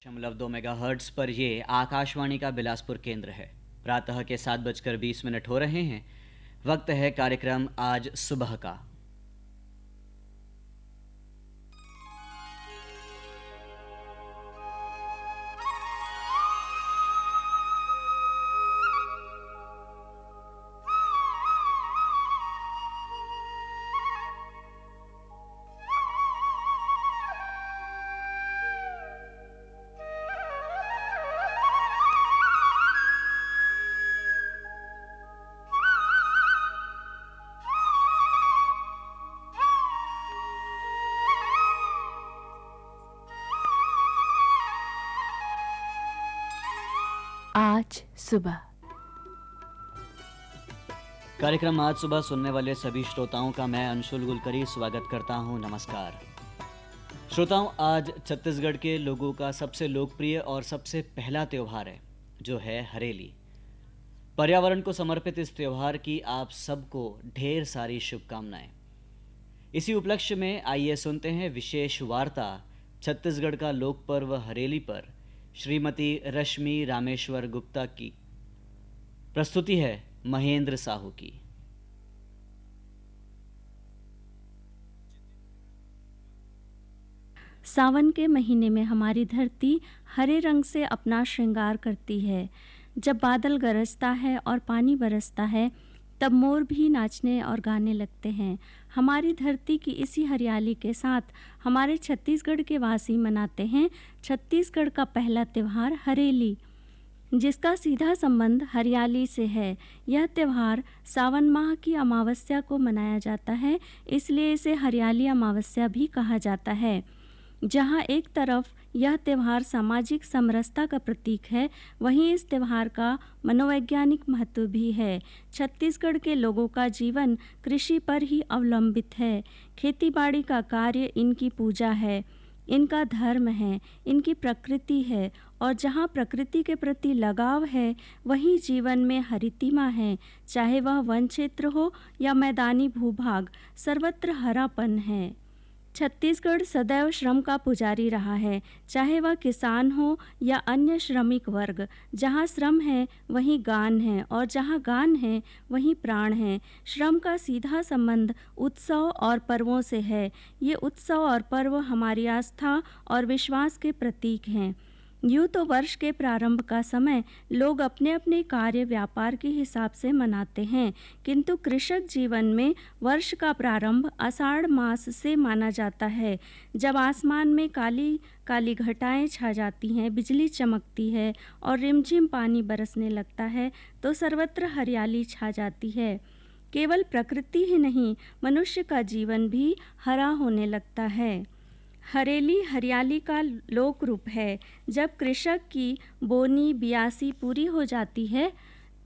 2 megahertz पर ये आकाशवाणी का बिलासपुर केंद्र है। प्रातः के 7:20 हो रहे हैं। वक्त है कार्यक्रम आज सुबह का। आज सुबह। कार्यक्रम आज सुबह सुनने वाले सभी श्रोताओं का मैं अंशुल गुलकरी स्वागत करता हूं। नमस्कार श्रोताओं, आज छत्तीसगढ़ के लोगों का सबसे लोकप्रिय और सबसे पहला त्यौहार है, जो है हरेली। पर्यावरण को समर्पित इस त्यौहार की आप सबको ढेर सारी शुभकामनाएं। इसी उपलक्ष्य में आइए सुनते हैं विशेष वार्ता छत्तीसगढ़ का लोक पर्व हरेली पर श्रीमती रश्मि रामेश्वर गुप्ता की। प्रस्तुति है महेंद्र साहू की। सावन के महीने में हमारी धरती हरे रंग से अपना श्रृंगार करती है। जब बादल गरजता है और पानी बरसता है, तब मोर भी नाचने और गाने लगते हैं। हमारी धरती की इसी हरियाली के साथ हमारे छत्तीसगढ़ के वासी मनाते हैं छत्तीसगढ़ का पहला त्यौहार हरेली, जिसका सीधा संबंध हरियाली से है। यह त्यौहार सावन माह की अमावस्या को मनाया जाता है, इसलिए इसे हरियाली अमावस्या भी कहा जाता है। जहाँ एक तरफ यह त्यौहार सामाजिक समरसता का प्रतीक है, वहीं इस त्यौहार का मनोवैज्ञानिक महत्व भी है। छत्तीसगढ़ के लोगों का जीवन कृषि पर ही अवलंबित है। खेतीबाड़ी का कार्य इनकी पूजा है, इनका धर्म है, इनकी प्रकृति है, और जहाँ प्रकृति के प्रति लगाव है, वहीं जीवन में हरितिमा है। चाहे वह वन क्षेत्र हो या मैदानी भूभाग, सर्वत्र हरापन है। छत्तीसगढ़ सदैव श्रम का पुजारी रहा है, चाहे वह किसान हो या अन्य श्रमिक वर्ग। जहाँ श्रम है वहीं गान है, और जहाँ गान है वहीं प्राण है। श्रम का सीधा संबंध उत्सव और पर्वों से है। ये उत्सव और पर्व हमारी आस्था और विश्वास के प्रतीक हैं। यूँ तो वर्ष के प्रारंभ का समय लोग अपने अपने कार्य व्यापार के हिसाब से मनाते हैं, किंतु कृषक जीवन में वर्ष का प्रारंभ आषाढ़ मास से माना जाता है। जब आसमान में काली काली घटाएं छा जाती हैं, बिजली चमकती है और रिमझिम पानी बरसने लगता है, तो सर्वत्र हरियाली छा जाती है। केवल प्रकृति ही नहीं, मनुष्य का जीवन भी हरा होने लगता है। हरेली हरियाली का लोक रूप है। जब कृषक की बोनी बियासी पूरी हो जाती है,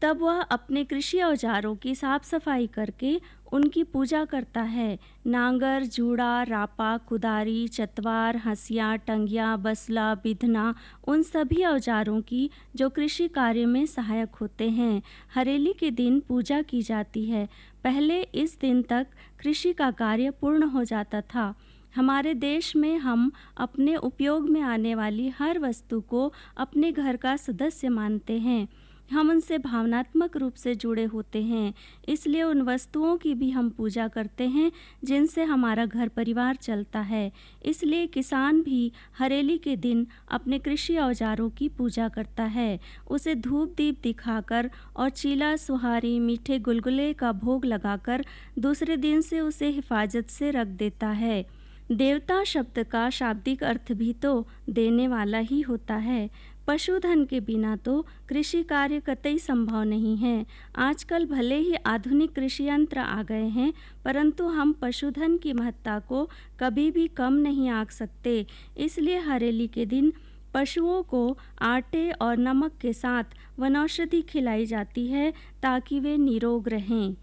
तब वह अपने कृषि औजारों की साफ सफाई करके उनकी पूजा करता है। नांगर, जूड़ा, रापा, कुदारी, चतवार, हंसिया, टंगिया, बसला, बिधना, उन सभी औजारों की जो कृषि कार्य में सहायक होते हैं, हरेली के दिन पूजा की जाती है। पहले इस दिन तक कृषि का कार्य पूर्ण हो जाता था। हमारे देश में हम अपने उपयोग में आने वाली हर वस्तु को अपने घर का सदस्य मानते हैं। हम उनसे भावनात्मक रूप से जुड़े होते हैं, इसलिए उन वस्तुओं की भी हम पूजा करते हैं जिनसे हमारा घर परिवार चलता है। इसलिए किसान भी हरेली के दिन अपने कृषि औजारों की पूजा करता है। उसे धूप दीप दिखाकर और चीला, सुहारी, मीठे गुलगुले का भोग लगाकर दूसरे दिन से उसे हिफाजत से रख देता है। देवता शब्द का शाब्दिक अर्थ भी तो देने वाला ही होता है। पशुधन के बिना तो कृषि कार्य कतई संभव नहीं है। आजकल भले ही आधुनिक कृषि यंत्र आ गए हैं, परंतु हम पशुधन की महत्ता को कभी भी कम नहीं आंक सकते। इसलिए हरेली के दिन पशुओं को आटे और नमक के साथ वनौषधि खिलाई जाती है, ताकि वे निरोग रहें।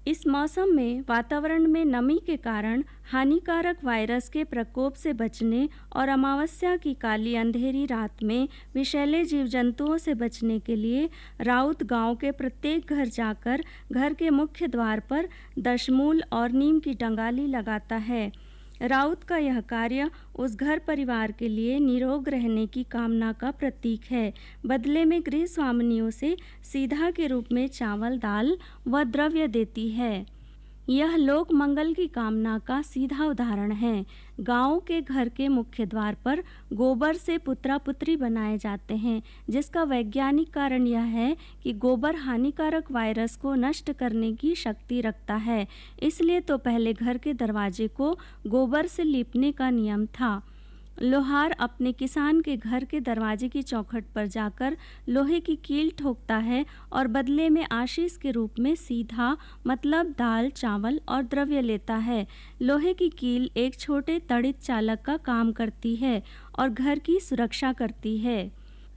इस मौसम में वातावरण में नमी के कारण हानिकारक वायरस के प्रकोप से बचने और अमावस्या की काली अंधेरी रात में विषैले जीव जंतुओं से बचने के लिए राउत गांव के प्रत्येक घर जाकर घर के मुख्य द्वार पर दशमूल और नीम की डंगाली लगाता है। राउत का यह कार्य उस घर परिवार के लिए निरोग रहने की कामना का प्रतीक है। बदले में गृह स्वामिनियों से सीधा के रूप में चावल, दाल व द्रव्य देती है। यह लोक मंगल की कामना का सीधा उदाहरण है। गांव के घर के मुख्य द्वार पर गोबर से पुत्रा पुत्री बनाए जाते हैं, जिसका वैज्ञानिक कारण यह है कि गोबर हानिकारक वायरस को नष्ट करने की शक्ति रखता है। इसलिए तो पहले घर के दरवाजे को गोबर से लीपने का नियम था। लोहार अपने किसान के घर के दरवाजे की चौखट पर जाकर लोहे की कील ठोकता है और बदले में आशीष के रूप में सीधा मतलब दाल, चावल और द्रव्य लेता है। लोहे की कील एक छोटे तड़ित चालक का काम करती है और घर की सुरक्षा करती है।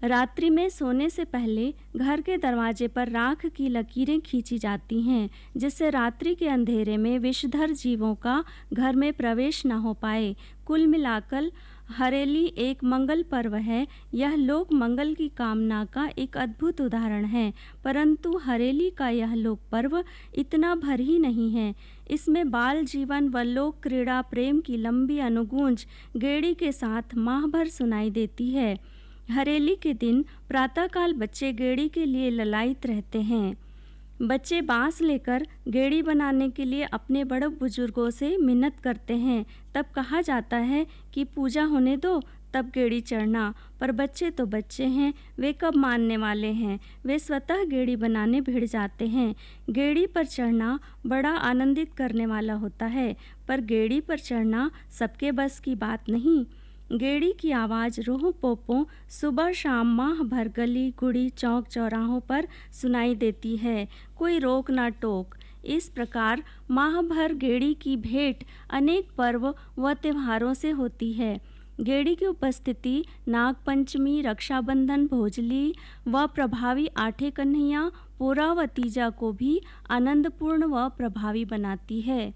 रात्रि में सोने से पहले घर के दरवाजे पर राख की लकीरें खींची जाती हैं, जिससे रात्रि के अंधेरे में विषधर जीवों का घर में प्रवेश न हो पाए। कुल मिलाकर हरेली एक मंगल पर्व है। यह लोक मंगल की कामना का एक अद्भुत उदाहरण है, परंतु हरेली का यह लोक पर्व इतना भर ही नहीं है। इसमें बाल जीवन व लोक क्रीड़ा प्रेम की लंबी अनुगूंज गेड़ी के साथ माह भर सुनाई देती है। हरेली के दिन प्रातःकाल बच्चे गेड़ी के लिए ललायित रहते हैं। बच्चे बांस लेकर गेड़ी बनाने के लिए अपने बड़े बुजुर्गों से मिन्नत करते हैं। तब कहा जाता है कि पूजा होने दो तब गेड़ी चढ़ना, पर बच्चे तो बच्चे हैं, वे कब मानने वाले हैं। वे स्वतः गेड़ी बनाने भिड़ जाते हैं। गेड़ी पर चढ़ना बड़ा आनंदित करने वाला होता है, पर गेड़ी पर चढ़ना सबके बस की बात नहीं। गेड़ी की आवाज़ रोह पोपों सुबह शाम माह भर गली गुड़ी चौक चौराहों पर सुनाई देती है, कोई रोक ना टोक। इस प्रकार माह भर गेड़ी की भेंट अनेक पर्व व त्योहारों से होती है। गेड़ी की उपस्थिति नाग पंचमी, रक्षाबंधन, भोजली व प्रभावी आठे कन्हैया, पोरा व तीजा को भी आनंदपूर्ण व प्रभावी बनाती है।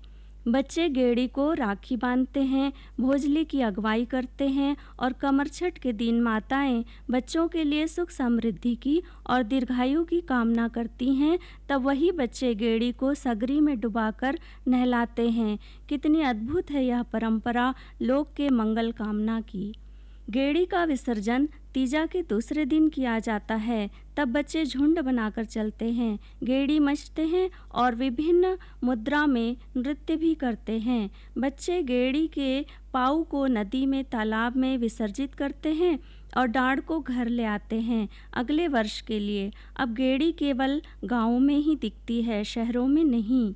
बच्चे गेड़ी को राखी बांधते हैं, भोजली की अगुवाई करते हैं और कमरछठ के दिन माताएं बच्चों के लिए सुख समृद्धि की और दीर्घायु की कामना करती हैं। तब वही बच्चे गेड़ी को सगरी में डुबाकर नहलाते हैं। कितनी अद्भुत है यह परंपरा लोक के मंगल कामना की। गेड़ी का विसर्जन तीजा के दूसरे दिन किया जाता है। तब बच्चे झुंड बनाकर चलते हैं, गेड़ी मचते हैं और विभिन्न मुद्रा में नृत्य भी करते हैं। बच्चे गेड़ी के पाऊ को नदी में, तालाब में विसर्जित करते हैं और डांड को घर ले आते हैं अगले वर्ष के लिए। अब गेड़ी केवल गाँवों में ही दिखती है, शहरों में नहीं।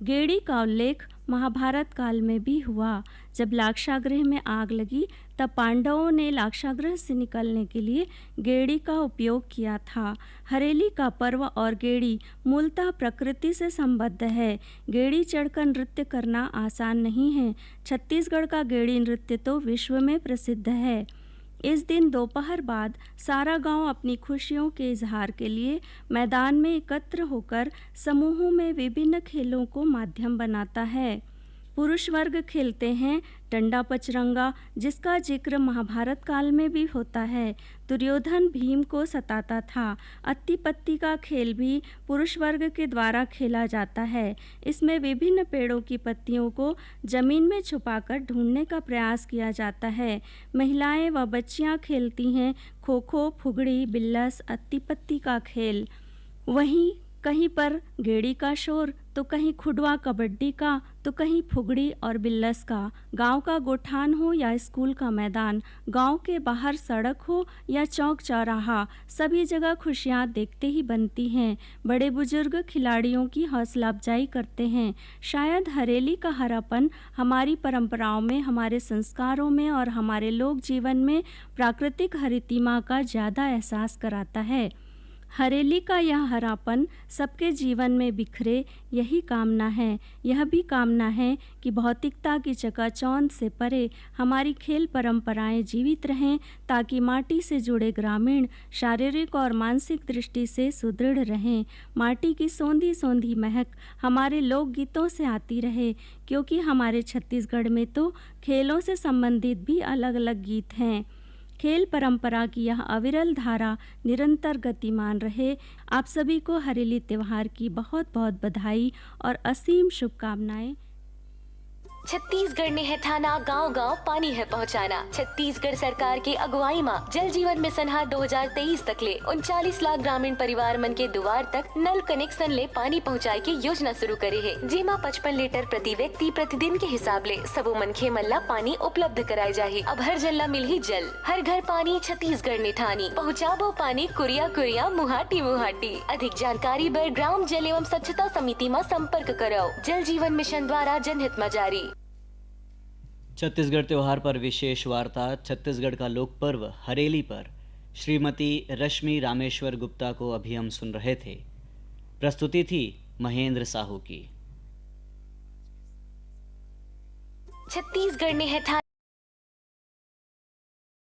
गेड़ी का उल्लेख महाभारत काल में भी हुआ। जब लाक्षागृह में आग लगी तब पांडवों ने लाक्षागृह से निकलने के लिए गेड़ी का उपयोग किया था। हरेली का पर्व और गेड़ी मूलतः प्रकृति से संबद्ध है। गेड़ी चढ़कर नृत्य करना आसान नहीं है। छत्तीसगढ़ का गेड़ी नृत्य तो विश्व में प्रसिद्ध है। इस दिन दोपहर बाद सारा गांव अपनी खुशियों के इजहार के लिए मैदान में एकत्र होकर समूहों में विभिन्न खेलों को माध्यम बनाता है। पुरुष वर्ग खेलते हैं डंडा पचरंगा, जिसका जिक्र महाभारत काल में भी होता है। दुर्योधन भीम को सताता था। अत्ती पत्ती का खेल भी पुरुष वर्ग के द्वारा खेला जाता है। इसमें विभिन्न पेड़ों की पत्तियों को जमीन में छुपाकर ढूंढने का प्रयास किया जाता है। महिलाएं व बच्चियां खेलती हैं खो खो, फुगड़ी, बिल्लस, अत्ती पत्ती का खेल। वहीं कहीं पर गेड़ी का शोर, तो कहीं खुडवा कबड्डी का, तो कहीं फुगड़ी और बिल्लस का। गांव का गोठान हो या स्कूल का मैदान, गांव के बाहर सड़क हो या चौक चौराहा, सभी जगह खुशियां देखते ही बनती हैं। बड़े बुजुर्ग खिलाड़ियों की हौसला अफजाई करते हैं। शायद हरेली का हरापन हमारी परंपराओं में, हमारे संस्कारों में और हमारे लोक जीवन में प्राकृतिक हरितिमा का ज़्यादा एहसास कराता है। हरेली का यह हरापन सबके जीवन में बिखरे, यही कामना है। यह भी कामना है कि भौतिकता की चकाचौंध से परे हमारी खेल परंपराएं जीवित रहें, ताकि माटी से जुड़े ग्रामीण शारीरिक और मानसिक दृष्टि से सुदृढ़ रहें। माटी की सौंधी सौंधी महक हमारे लोकगीतों से आती रहे, क्योंकि हमारे छत्तीसगढ़ में तो खेलों से संबंधित भी अलग अलग गीत हैं। खेल परंपरा की यह अविरल धारा निरंतर गतिमान रहे। आप सभी को हरेली त्यौहार की बहुत बहुत बधाई और असीम शुभकामनाएं। छत्तीसगढ़ ने है ठाना गांव गांव पानी है पहुंचाना। छत्तीसगढ़ सरकार के अगुवाई में जल जीवन मिशन 2023 तक ले 39 लाख ग्रामीण परिवार मन के दुआर तक नल कनेक्शन ले पानी पहुंचाए के योजना शुरू करे है, जेमा 55 लीटर प्रति व्यक्ति प्रतिदिन के हिसाब ले सबो मनखे मन ला पानी उपलब्ध कराए जाही। अब हर जन ला मिलही जल, हर घर पानी छत्तीसगढ़ ने ठानी। पहुँचाबो पानी कुरिया कुरिया मुहाटी मुहाटी। अधिक जानकारी बर ग्राम जल एवं स्वच्छता समिति में संपर्क करो। जल जीवन मिशन द्वारा जनहित में जारी। छत्तीसगढ़ त्योहार पर विशेष वार्ता। छत्तीसगढ़ का लोक पर्व हरेली पर श्रीमती रश्मि रामेश्वर गुप्ता को अभी हम सुन रहे थे। प्रस्तुति थी महेंद्र साहू की। छत्तीसगढ़ ने है